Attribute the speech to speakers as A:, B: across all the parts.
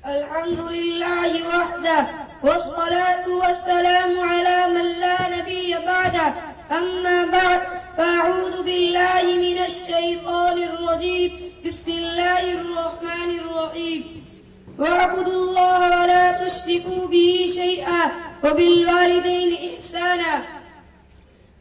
A: الحمد لله وحده والصلاة والسلام على من لا نبي بعده أما بعد فأعوذ بالله من الشيطان الرجيم بسم الله الرحمن الرحيم واعبدوا الله ولا تشركوا به شيئا وبالوالدين إحسانا.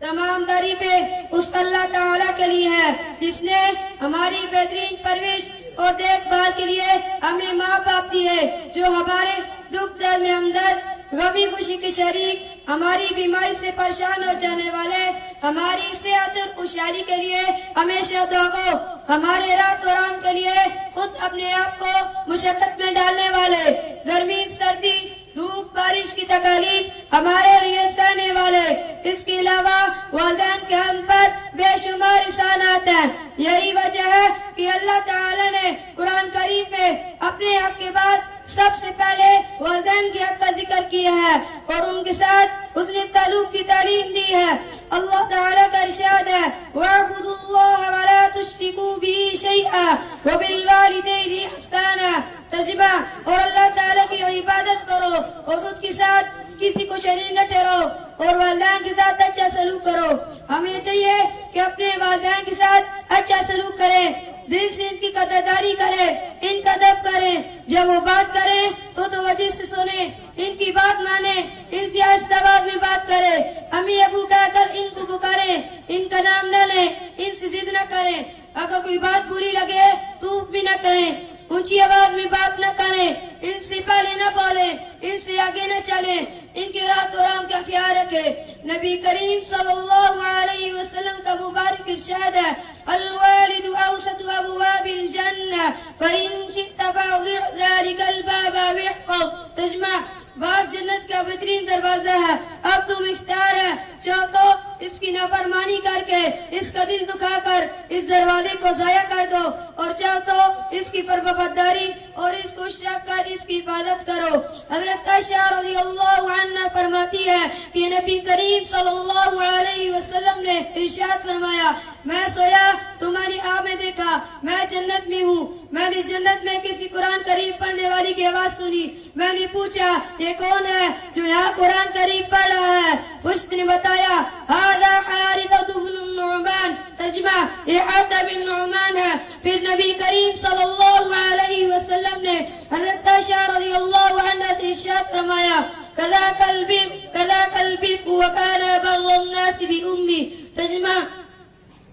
A: تمام تعریفیں اس اللہ تعالیٰ کے لیے ہے جس نے ہماری بہترین پرورش اور دیکھ بھال کے لیے ہمیں ماں باپ دی ہے، جو ہمارے دکھ درد میں ہمدرد، غمی خوشی کے شریک، ہماری بیماری سے پریشان ہو جانے والے، ہماری صحت اور خوشحالی کے لیے ہمیشہ دعا گو، ہمارے رات و آرام کے لیے خود اپنے آپ کو مشقت میں ڈالنے والے، گرمی سردی دھوپ بارش کی تکالیف ہمارے لیے سہنے والے، اس کے علاوہ والدین کے ہم پر بے شمار احسانات ہیں. یہی وجہ ہے کہ اللہ تعالی نے قرآن کریم میں اپنے حق کے بعد سب سے پہلے والدین کے حق کا ذکر کیا ہے اور ان کے ساتھ اس نے سلوک کی تعلیم دی ہے. اللہ تعالیٰ کا ارشاد ہے وَاعْبُدُوا اللَّهَ وَلَا تُشْرِكُوا بِهِ شَيْئًا وَبِالْوَالِدَيْنِ إِحْسَانًا. ترجمہ، اور اللہ تعالیٰ کی عبادت کرو اور اس کے ساتھ کسی کو شریک نہ ٹھہراؤ اور والدین کے ساتھ اچھا سلوک کرو. ہمیں چاہیے کہ اپنے والدین کے ساتھ اچھا سلوک کریں، دل سے ان کی قدردانی کریں، ان کا ادب کریں، جب وہ بات کریں تو توجہ سے سنیں، ان کی بات مانیں، ان سے آہستہ آواز میں بات کریں، امی ابو کہہ کر ان کو پکاریں، ان کا نام نہ لیں، ان سے ضد نہ کریں، اگر کوئی بات بری لگے تو بھی نہ کہیں، اونچی آواز میں بات نہ کریں، ان سے پہلے نہ بولیں، ان سے آگے نہ چلیں، ان کے رات و آرام کا خیال رکھیں. نبی کریم صلی اللہ علیہ وسلم کا مبارک ارشاد ہے الوالد اوسط ابواب الجنہ فإن شئت فاضع ذلك الباب واحفظ. ترجمہ، باپ جنت کا بہترین دروازہ ہے، اب تم اختیار ہے، چاہو تو اس کی نافرمانی کر کے اس کا دل دکھا کر اس دروازے کو ضائع کر دو اور چاہو تو اس کی فرمانبرداری اور اس کو رکھ کر اس کی حفاظت کرو. حضرت عائشہ رضی اللہ عنہ فرماتی ہے کہ نبی کریم صلی اللہ علیہ وسلم نے ارشاد فرمایا میں سویا تمہاری آنکھ میں دیکھا، میں جنت میں ہوں، میں نے جنت میں کسی قرآن کریم پڑھنے والی کی آواز سنی، میں نے پوچھا یہ کون ہے جو یہاں قرآن کریم پڑھ رہا ہے؟ اس نے بتایا ھذا حارثۃ بن النعمان. ترجمہ، یہ حارثہ بن نعمان ہے. پھر نبی کریم صلی اللہ علیہ وسلم نے حضرت عائشہ رضی اللہ عنہ سے ارشاد فرمایا کذا قلبی وکان بر الناس بأمی. ترجمہ،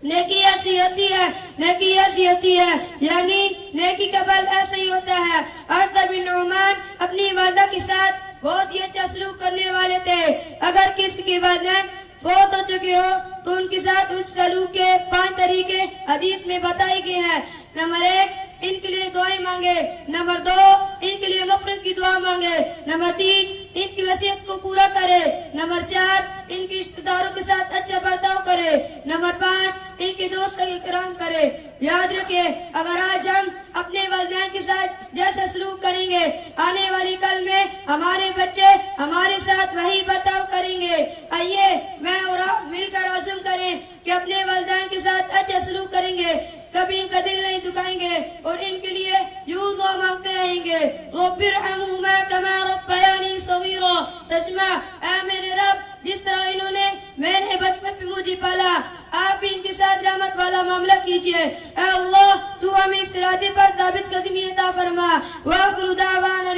A: نیکی ایسی ہوتی ہے، نیکی ایسی ہوتی ہے، یعنی نیکی کا پھل ایسا ہی ہوتا ہے. حارثہ بن نعمان اپنی والدہ کے ساتھ بہت ہی اچھا سلوک کرنے والے تھے. اگر کسی کی والدین فوت ہو چکے ہو تو ان کے ساتھ اس سلوک کے 5 طریقے حدیث میں بتائے گئے ہیں. نمبر 1، ان کے لیے دعائیں مانگے. نمبر 2، ان کے لیے مغفرت کی دعا مانگے. نمبر 3، ان کی وصیت کو پورا کرے. نمبر 4، ان کے رشتہ داروں کے ساتھ اچھا برتاؤ کرے. نمبر 5، ان کے دوست کا اکرام کرے. یاد رکھیں، اگر آج ہم اپنے والدین کے ساتھ جیسا سلوک کریں گے، آنے والی کل میں ہمارے بچے ہمارے ساتھ وہی برتاؤ کریں گے. آئیے میں اور آپ مل کر عزم کریں کہ اپنے والدین کے ساتھ اچھا سلوک کریں گے، کبھی ان کا دل نہیں دکھائیں گے اور ان کے لیے یوں دعا مانگتے رہیں گے رب ارحمہما کما ربیانی صغیرا. ترجمہ، اے میرے رب جس طرح انہوں نے میرے بچپن پہ مجھے پالا، آپ ان کے ساتھ رحمت والا معاملہ کیجئے. اے اللہ تو ہمیں اس ارادے پر ثابت قدمی عطا فرما. وآخر دعوانا